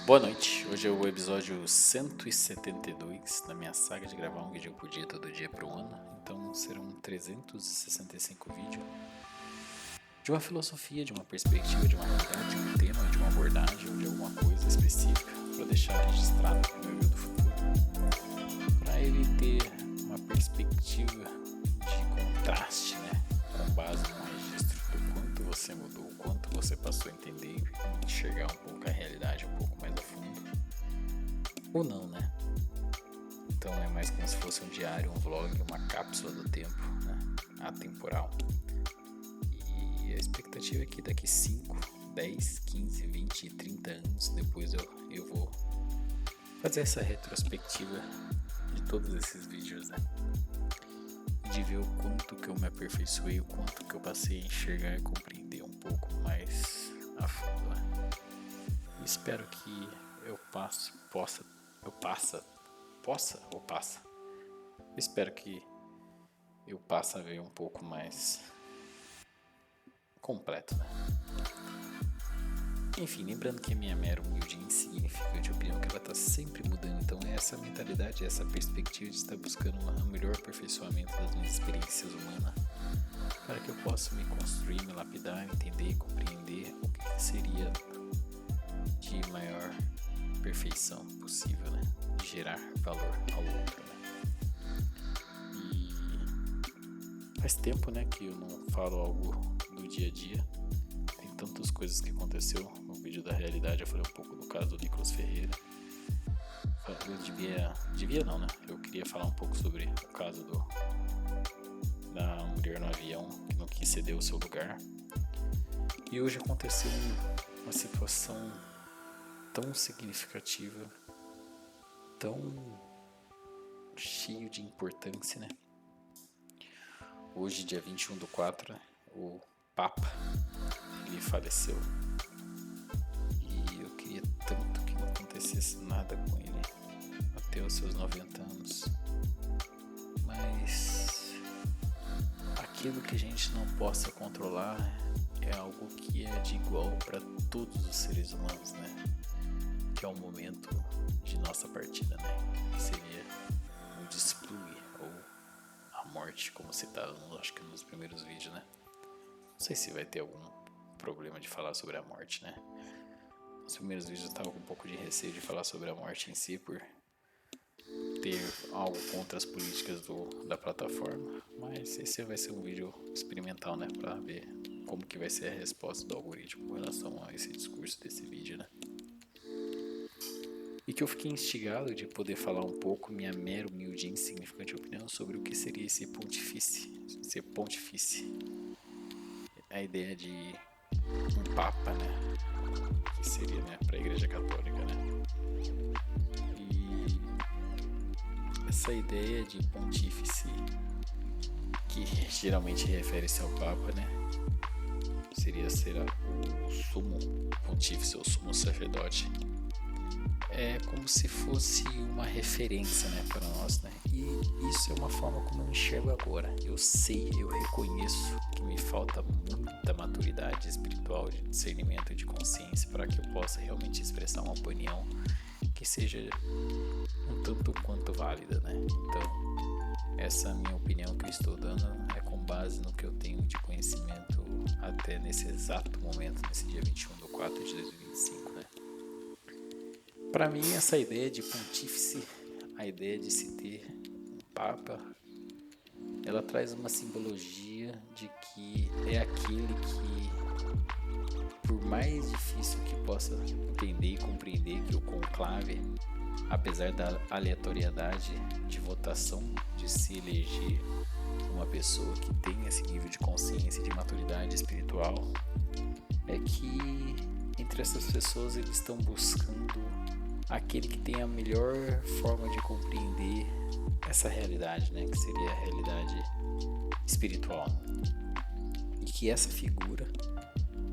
Boa noite, hoje é o episódio 172 da minha saga de gravar um vídeo por dia, todo dia para um ano. Então serão 365 vídeos de uma filosofia, de uma perspectiva, de uma realidade, de um tema, de uma abordagem ou de alguma coisa específica para deixar registrado no meu eu do futuro, para ele ter uma perspectiva de contraste, com base no registro do quanto você mudou, o quanto você passou a entender e enxergar um pouco a realidade um pouco mais a fundo, ou não, Então é mais como se fosse um diário, um vlog, uma cápsula do tempo, atemporal. E a expectativa é que daqui 5, 10, 15, 20 e 30 anos depois eu vou fazer essa retrospectiva de todos esses vídeos, e de ver o quanto que eu me aperfeiçoei, o quanto que eu passei a enxergar e compreender um pouco mais a fundo, E espero que eu espero que eu passe a ver um pouco mais completo, Enfim, lembrando que a minha mera humilde e insignificante opinião que ela está sempre mudando, então é essa mentalidade, essa perspectiva de estar buscando um melhor aperfeiçoamento das minhas experiências humanas, para que eu possa me construir, me lapidar, entender e compreender o que seria de maior perfeição possível, de gerar valor ao outro, E faz tempo, que eu não falo algo do dia a dia. Tem tantas coisas que aconteceu. No vídeo da realidade eu falei um pouco do caso do Nicolas Ferreira. Eu devia não, Eu queria falar um pouco sobre o caso da mulher no avião que não quis ceder o seu lugar. E hoje aconteceu uma situação tão significativa, tão cheio de importância, Hoje, dia 21/4, o Papa, ele faleceu. E eu queria tanto que não acontecesse nada com ele até os seus 90 anos. Mas aquilo que a gente não possa controlar é algo que é de igual para todos os seres humanos, Que é o momento de nossa partida, Que seria o desplugue ou a morte, como citado, acho que nos primeiros vídeos, Não sei se vai ter algum problema de falar sobre a morte, Nos primeiros vídeos eu estava com um pouco de receio de falar sobre a morte em si, por ter algo contra as políticas da plataforma, mas esse vai ser um vídeo experimental, para ver como que vai ser a resposta do algoritmo com relação a esse discurso desse vídeo, E que eu fiquei instigado de poder falar um pouco minha mera, humilde e insignificante opinião sobre o que seria esse pontifície. A ideia de um papa, que seria, para a Igreja Católica, E essa ideia de pontífice, que geralmente refere-se ao papa, seria ser o sumo pontífice ou sumo sacerdote. É como se fosse uma referência, para nós, E isso é uma forma como eu enxergo agora. Eu sei, eu reconheço que me falta muita maturidade espiritual, de discernimento e de consciência para que eu possa realmente expressar uma opinião que seja um tanto quanto válida, Então, essa minha opinião que eu estou dando é com base no que eu tenho de conhecimento até nesse exato momento, nesse dia 21/4 de 2025, Para mim, essa ideia de pontífice, a ideia de se ter um papa, ela traz uma simbologia de que é aquele que, por mais difícil que possa entender e compreender que o conclave, apesar da aleatoriedade de votação, de se eleger uma pessoa que tem esse nível de consciência e de maturidade espiritual, é que entre essas pessoas eles estão buscando aquele que tem a melhor forma de compreender essa realidade, que seria a realidade espiritual. E que essa figura,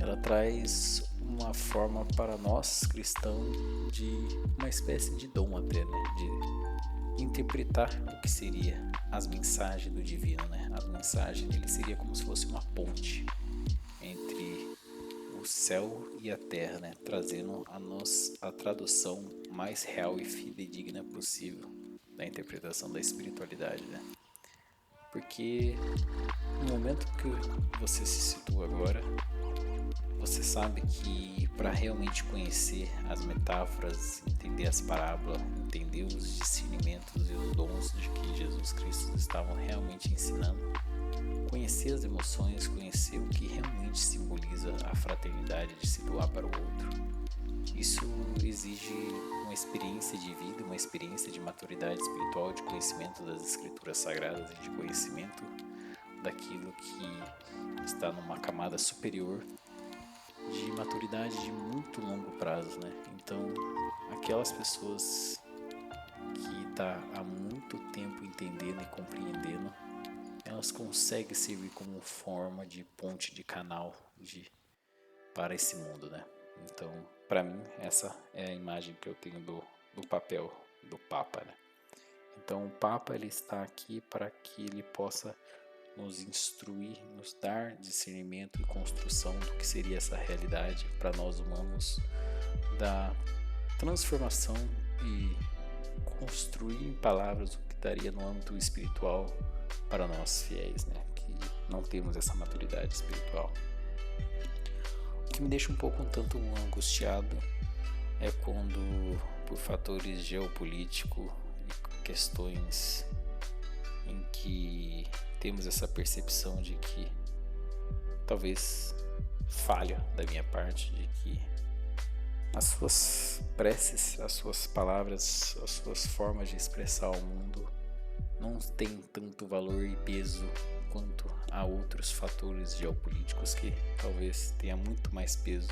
ela traz uma forma para nós cristãos de uma espécie de dom até, de interpretar o que seria as mensagens do divino, As mensagens, ele seria como se fosse uma ponte entre os céu e a terra, né? Trazendo a tradução mais real e fidedigna possível da interpretação da espiritualidade, né? Porque no momento que você se situa agora, você sabe que para realmente conhecer as metáforas, entender as parábolas, entender os discernimentos e os dons de que Jesus Cristo estavam realmente ensinando, conhecer as emoções, conhecer o que realmente simboliza a fraternidade de se doar para o outro, isso exige uma experiência de vida, uma experiência de maturidade espiritual, de conhecimento das escrituras sagradas e de conhecimento daquilo que está numa camada superior de maturidade de muito longo prazo, né? Então, aquelas pessoas que tá há muito tempo entendendo e compreendendo, elas conseguem servir como forma de ponte, de canal para esse mundo, né? Então, para mim, essa é a imagem que eu tenho do papel do Papa, né? Então, o Papa ele está aqui para que ele possa nos instruir, nos dar discernimento e construção do que seria essa realidade para nós humanos, da transformação e construir em palavras o que daria no âmbito espiritual para nós fiéis, né, que não temos essa maturidade espiritual. O que me deixa um tanto angustiado é quando, por fatores geopolíticos e questões em que temos essa percepção de que talvez falha da minha parte, de que as suas preces, as suas palavras, as suas formas de expressar o mundo não têm tanto valor e peso quanto a outros fatores geopolíticos que talvez tenha muito mais peso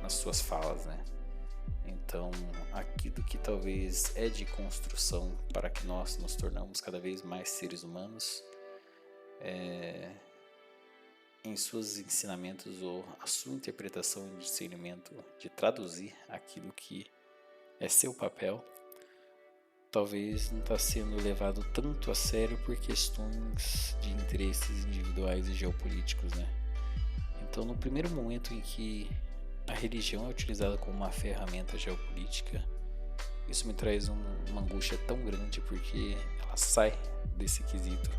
nas suas falas, né? Então, aquilo que talvez é de construção para que nós nos tornamos cada vez mais seres humanos, em seus ensinamentos ou a sua interpretação e discernimento de traduzir aquilo que é seu papel, talvez não está sendo levado tanto a sério por questões de interesses individuais e geopolíticos, né? Então, no primeiro momento em que a religião é utilizada como uma ferramenta geopolítica, isso me traz uma angústia tão grande, porque ela sai desse quesito,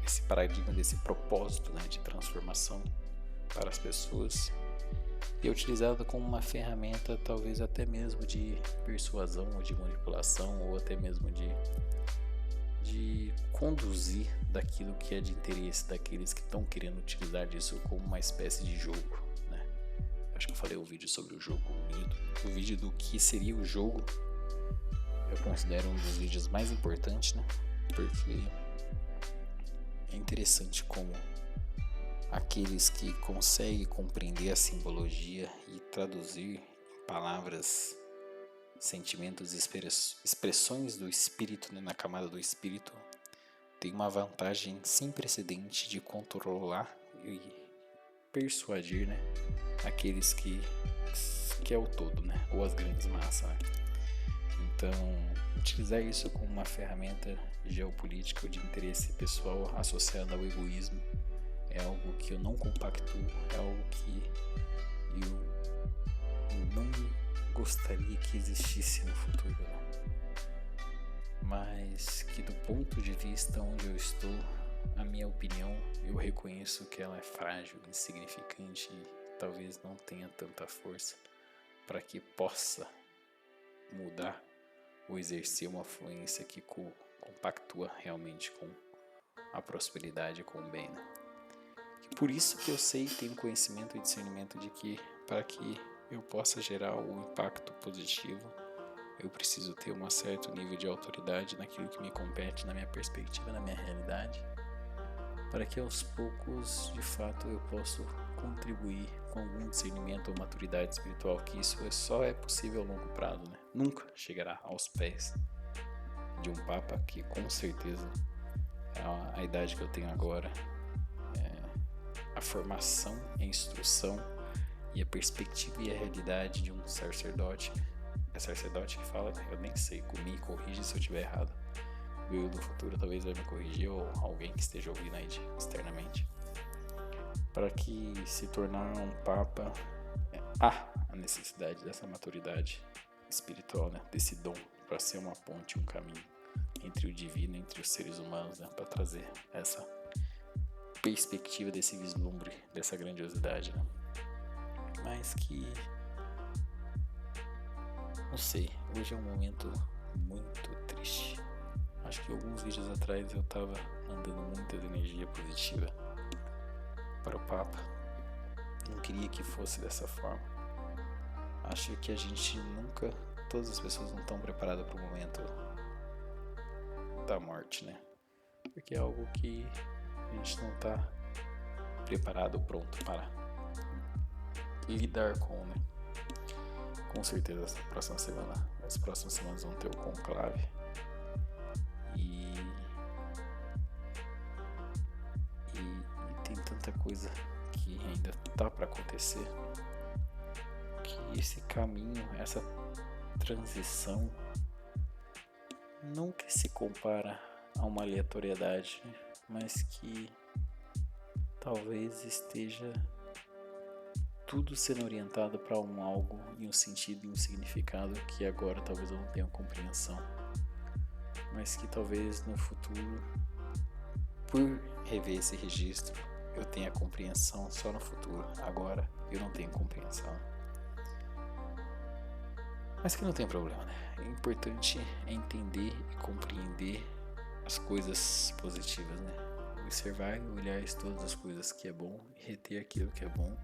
desse paradigma, desse propósito, né, de transformação para as pessoas, e é utilizada como uma ferramenta talvez até mesmo de persuasão ou de manipulação, ou até mesmo de conduzir daquilo que é de interesse daqueles que estão querendo utilizar disso como uma espécie de jogo, né? Acho que eu falei o vídeo sobre o jogo, o vídeo do que seria o jogo, eu considero um dos vídeos mais importantes, né? Porque é interessante como aqueles que conseguem compreender a simbologia e traduzir em palavras, sentimentos e expressões do espírito, né, na camada do espírito, tem uma vantagem sem precedente de controlar e persuadir, né, aqueles que é o todo, né, ou as grandes massas, né? Então, utilizar isso como uma ferramenta geopolítica ou de interesse pessoal associado ao egoísmo é algo que eu não compactuo, é algo que eu não gostaria que existisse no futuro, né? Mas que do ponto de vista onde eu estou, a minha opinião, eu reconheço que ela é frágil, insignificante e talvez não tenha tanta força para que possa mudar ou exercer uma influência que compactua realmente com a prosperidade e com o bem, né? Por isso que eu sei e tenho conhecimento e discernimento de que para que eu possa gerar um impacto positivo, eu preciso ter um certo nível de autoridade naquilo que me compete, na minha perspectiva, na minha realidade, para que aos poucos, de fato, eu possa contribuir com algum discernimento ou maturidade espiritual, que isso só é possível a longo prazo, né? Nunca chegará aos pés de um Papa, que com certeza a idade que eu tenho agora, a formação, a instrução e a perspectiva e a realidade de um sacerdote. É sacerdote que fala, eu nem sei, me corrige se eu estiver errado. O eu do futuro talvez vai me corrigir, ou alguém que esteja ouvindo aí externamente. para que se tornar um papa há a necessidade dessa maturidade espiritual, né? Desse dom para ser uma ponte, um caminho entre o divino, entre os seres humanos, né? Para trazer essa perspectiva desse vislumbre, dessa grandiosidade, né? Mas que, não sei, hoje é um momento muito triste. Acho que alguns vídeos atrás eu tava mandando muita energia positiva para o Papa. Não queria que fosse dessa forma. Acho que a gente nunca, todas as pessoas não estão preparadas para o momento da morte, né? Porque é algo que a gente não tá preparado, pronto para lidar com, né? Com certeza as próximas semanas vão ter o conclave e tem tanta coisa que ainda tá para acontecer, que esse caminho, essa transição nunca se compara a uma aleatoriedade, mas que talvez esteja tudo sendo orientado para um algo e um sentido e um significado que agora talvez eu não tenha compreensão, mas que talvez no futuro, por rever esse registro, eu tenha compreensão só no futuro. Agora eu não tenho compreensão, mas que não tem problema, né? O importante é entender e compreender as coisas positivas, né? Observar e olhar todas as coisas que é bom, reter aquilo que é bom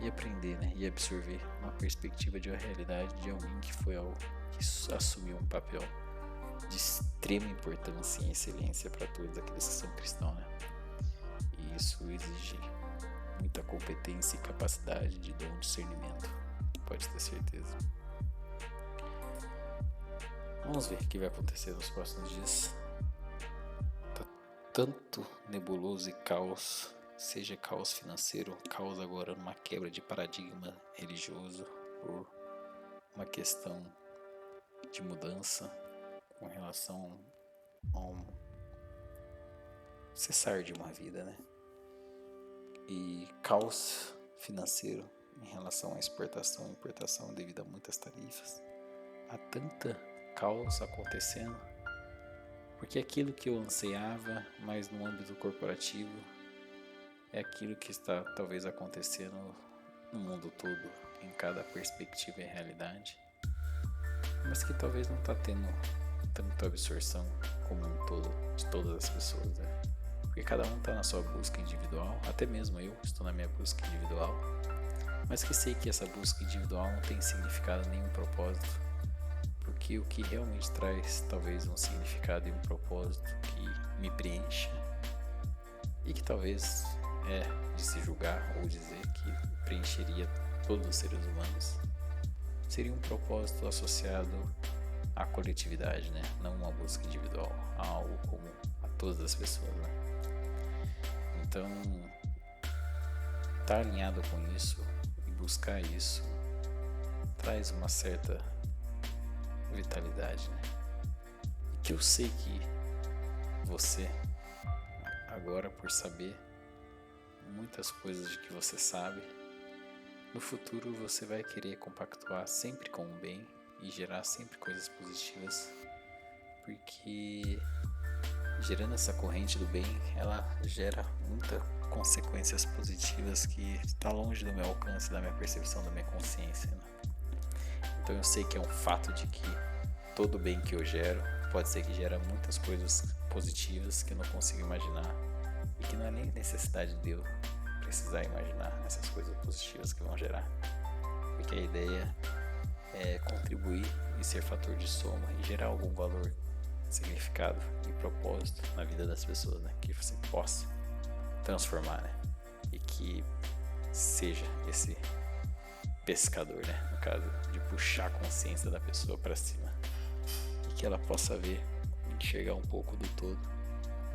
e aprender, né? E absorver uma perspectiva de uma realidade de alguém que foi algo que assumiu um papel de extrema importância e excelência para todos aqueles que são cristãos, né? E isso exige muita competência e capacidade de dom, discernimento, pode ter certeza. Vamos ver o que vai acontecer nos próximos dias. Tá tanto nebuloso e caos, seja caos financeiro, caos agora numa quebra de paradigma religioso por uma questão de mudança com relação ao cessar de uma vida, né? E caos financeiro em relação à exportação e importação devido a muitas tarifas. Há tanta caos acontecendo, porque aquilo que eu ansiava, mas no âmbito corporativo, é aquilo que está talvez acontecendo no mundo todo, em cada perspectiva e realidade, mas que talvez não está tendo tanta absorção como um todo de todas as pessoas, né? Porque cada um está na sua busca individual, até mesmo eu estou na minha busca individual, mas que sei que essa busca individual não tem significado nem um propósito, porque o que realmente traz talvez um significado e um propósito que me preenche e que talvez é de se julgar ou dizer que preencheria todos os seres humanos, seria um propósito associado à coletividade, né? Não uma busca individual, a algo comum a todas as pessoas, né? Então, estar alinhado com isso e buscar isso traz uma certa vitalidade, né? E que eu sei que você, agora por saber muitas coisas de que você sabe, no futuro você vai querer compactuar sempre com o bem e gerar sempre coisas positivas, porque gerando essa corrente do bem, ela gera muitas consequências positivas que está longe do meu alcance, da minha percepção, da minha consciência, né? Então eu sei que é um fato de que todo bem que eu gero pode ser que gera muitas coisas positivas que eu não consigo imaginar e que não é nem necessidade de eu precisar imaginar essas coisas positivas que vão gerar, porque a ideia é contribuir e ser fator de soma e gerar algum valor, significado e propósito na vida das pessoas, né? Que você possa transformar, né? E que seja esse pescador, né? No caso, de puxar a consciência da pessoa para cima e que ela possa ver, enxergar um pouco do todo,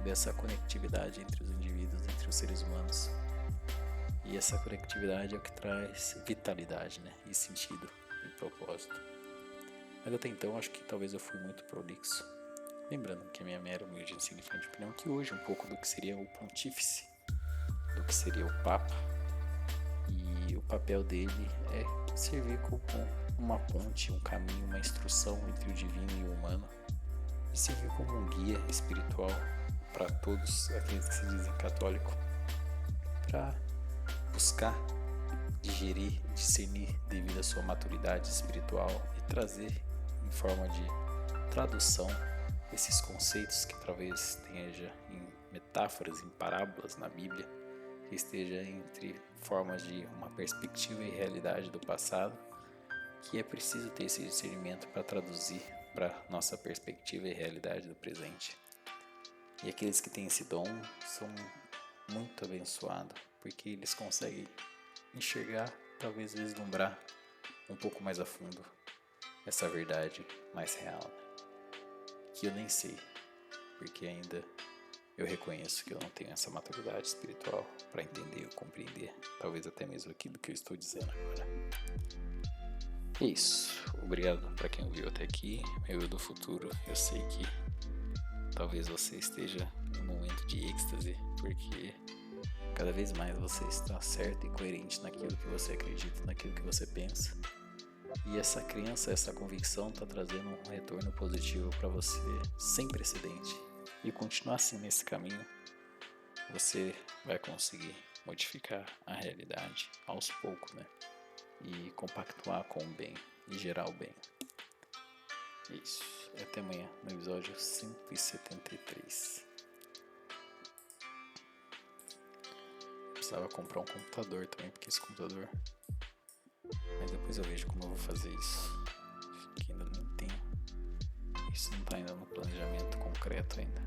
dessa conectividade entre os indivíduos, entre os seres humanos. E essa conectividade é o que traz vitalidade, né? E sentido e propósito. Mas até então acho que talvez eu fui muito prolixo. Lembrando que a minha mera humilde e insignificante opinião que hoje um pouco do que seria o pontífice do que seria o Papa, e o papel dele é servir como uma ponte, um caminho, uma instrução entre o divino e o humano, e servir como um guia espiritual para todos aqueles que se dizem católicos, para buscar digerir, discernir devido à sua maturidade espiritual e trazer em forma de tradução esses conceitos que talvez esteja em metáforas, em parábolas na Bíblia, que esteja entre formas de uma perspectiva e realidade do passado, que é preciso ter esse discernimento para traduzir para nossa perspectiva e realidade do presente. E aqueles que têm esse dom são muito abençoados, porque eles conseguem enxergar, talvez vislumbrar um pouco mais a fundo essa verdade mais real, né? Que eu nem sei, porque ainda eu reconheço que eu não tenho essa maturidade espiritual para entender ou compreender, talvez até mesmo aquilo que eu estou dizendo agora. É isso, obrigado para quem ouviu até aqui, eu do futuro. Eu sei que talvez você esteja em um momento de êxtase, porque cada vez mais você está certo e coerente naquilo que você acredita, naquilo que você pensa. E essa crença, essa convicção está trazendo um retorno positivo para você sem precedente. E continuar assim nesse caminho, você vai conseguir modificar a realidade aos poucos, né? E compactuar com o bem e gerar o bem. Isso. Até amanhã no episódio 173. Precisava comprar um computador também, porque esse computador... Mas depois eu vejo como eu vou fazer isso. Que ainda não tenho. Isso não está ainda no planejamento concreto ainda.